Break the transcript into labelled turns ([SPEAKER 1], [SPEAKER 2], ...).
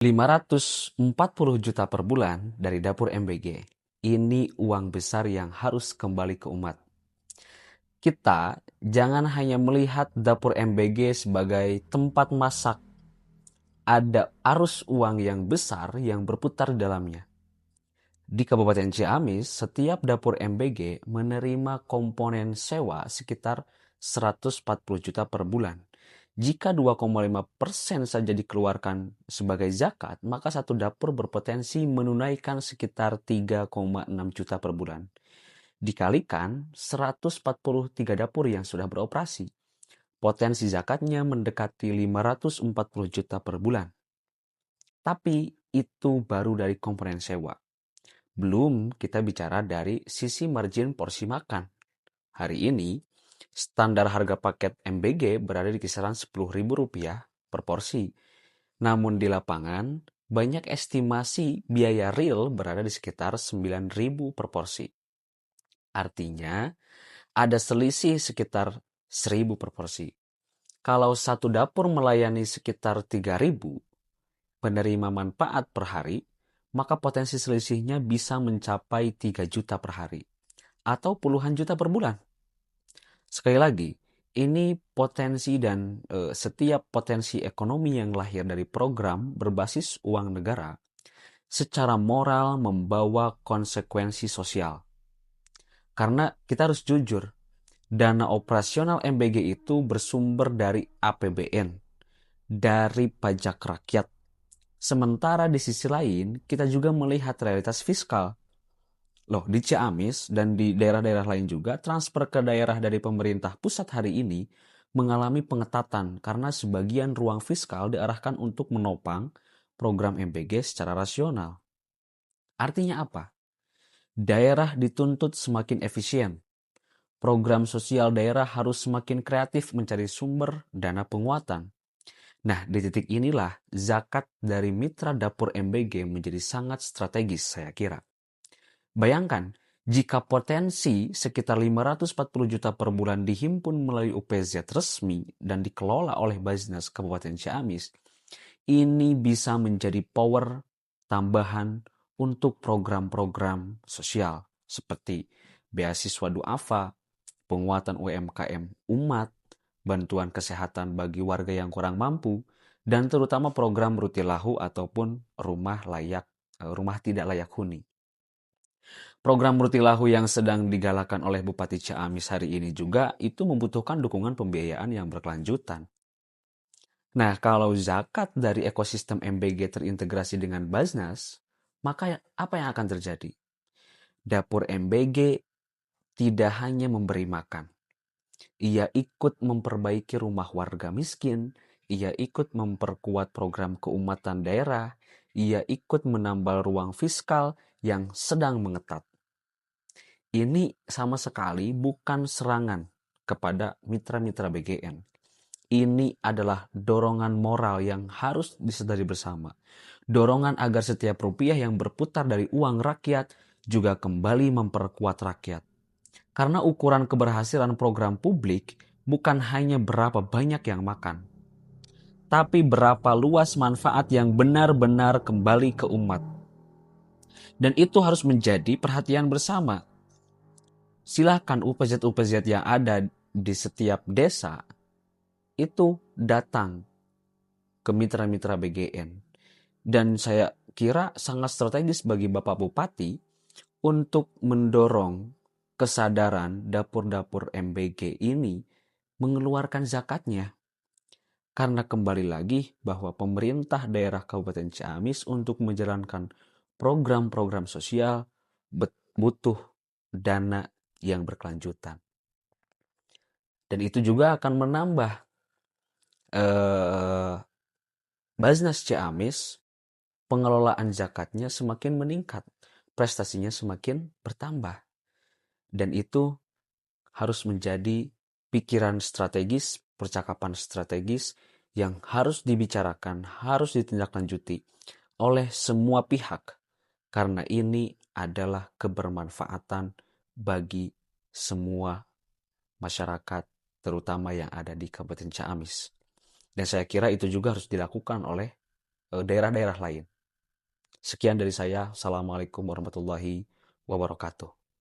[SPEAKER 1] 540 juta per bulan dari dapur MBG. Ini uang besar yang harus kembali ke umat. Kita jangan hanya melihat dapur MBG sebagai tempat masak. Ada arus uang yang besar yang berputar di dalamnya. Di Kabupaten Ciamis, setiap dapur MBG menerima komponen sewa sekitar 140 juta per bulan. Jika 2,5% saja dikeluarkan sebagai zakat, maka satu dapur berpotensi menunaikan sekitar 3,6 juta per bulan. Dikalikan 143 dapur yang sudah beroperasi, potensi zakatnya mendekati 540 juta per bulan. Tapi itu baru dari komponen sewa. Belum kita bicara dari sisi margin porsi makan. Hari ini, standar harga paket MBG berada di kisaran Rp10.000 per porsi. Namun di lapangan, banyak estimasi biaya real berada di sekitar Rp9.000 per porsi. Artinya, ada selisih sekitar Rp1.000 per porsi. Kalau satu dapur melayani sekitar Rp3.000 penerima manfaat per hari, maka potensi selisihnya bisa mencapai 3 juta per hari atau puluhan juta per bulan. Sekali lagi, ini potensi dan setiap potensi ekonomi yang lahir dari program berbasis uang negara secara moral membawa konsekuensi sosial. Karena kita harus jujur, dana operasional MBG itu bersumber dari APBN, dari pajak rakyat. Sementara di sisi lain, kita juga melihat realitas fiskal. Loh, di Ciamis dan di daerah-daerah lain juga, transfer ke daerah dari pemerintah pusat hari ini mengalami pengetatan karena sebagian ruang fiskal diarahkan untuk menopang program MBG secara rasional. Artinya apa? Daerah dituntut semakin efisien. Program sosial daerah harus semakin kreatif mencari sumber dana penguatan. Nah, di titik inilah zakat dari mitra dapur MBG menjadi sangat strategis, saya kira. Bayangkan, jika potensi sekitar 540 juta per bulan dihimpun melalui UPZ resmi dan dikelola oleh Basnas Kabupaten Ciamis, ini bisa menjadi power tambahan untuk program-program sosial seperti beasiswa duafa, penguatan UMKM umat, bantuan kesehatan bagi warga yang kurang mampu, dan terutama program Rutilahu ataupun rumah tidak layak huni. Program Rutilahu yang sedang digalakan oleh Bupati Ciamis hari ini juga itu membutuhkan dukungan pembiayaan yang berkelanjutan. Nah, kalau zakat dari ekosistem MBG terintegrasi dengan Basnas, maka apa yang akan terjadi? Dapur MBG tidak hanya memberi makan, ia ikut memperbaiki rumah warga miskin, ia ikut memperkuat program keumatan daerah, ia ikut menambal ruang fiskal yang sedang mengetat. Ini sama sekali bukan serangan kepada mitra-mitra BGN. Ini adalah dorongan moral yang harus disadari bersama. Dorongan agar setiap rupiah yang berputar dari uang rakyat juga kembali memperkuat rakyat. Karena ukuran keberhasilan program publik bukan hanya berapa banyak yang makan, tapi berapa luas manfaat yang benar-benar kembali ke umat. Dan itu harus menjadi perhatian bersama. Silakan UPZ-UPZ yang ada di setiap desa itu datang ke mitra-mitra BGN. Dan saya kira sangat strategis bagi Bapak Bupati untuk mendorong kesadaran dapur-dapur MBG ini mengeluarkan zakatnya. Karena kembali lagi bahwa pemerintah daerah Kabupaten Ciamis untuk menjalankan program-program sosial butuh dana yang berkelanjutan. Dan itu juga akan menambah Basnas Ciamis, pengelolaan zakatnya semakin meningkat, prestasinya semakin bertambah. Dan itu harus menjadi pikiran strategis, percakapan strategis yang harus dibicarakan, harus ditindaklanjuti oleh semua pihak. Karena ini adalah kebermanfaatan bagi semua masyarakat, terutama yang ada di Kabupaten Ciamis. Dan saya kira itu juga harus dilakukan oleh daerah-daerah lain. Sekian dari saya. Assalamualaikum warahmatullahi wabarakatuh.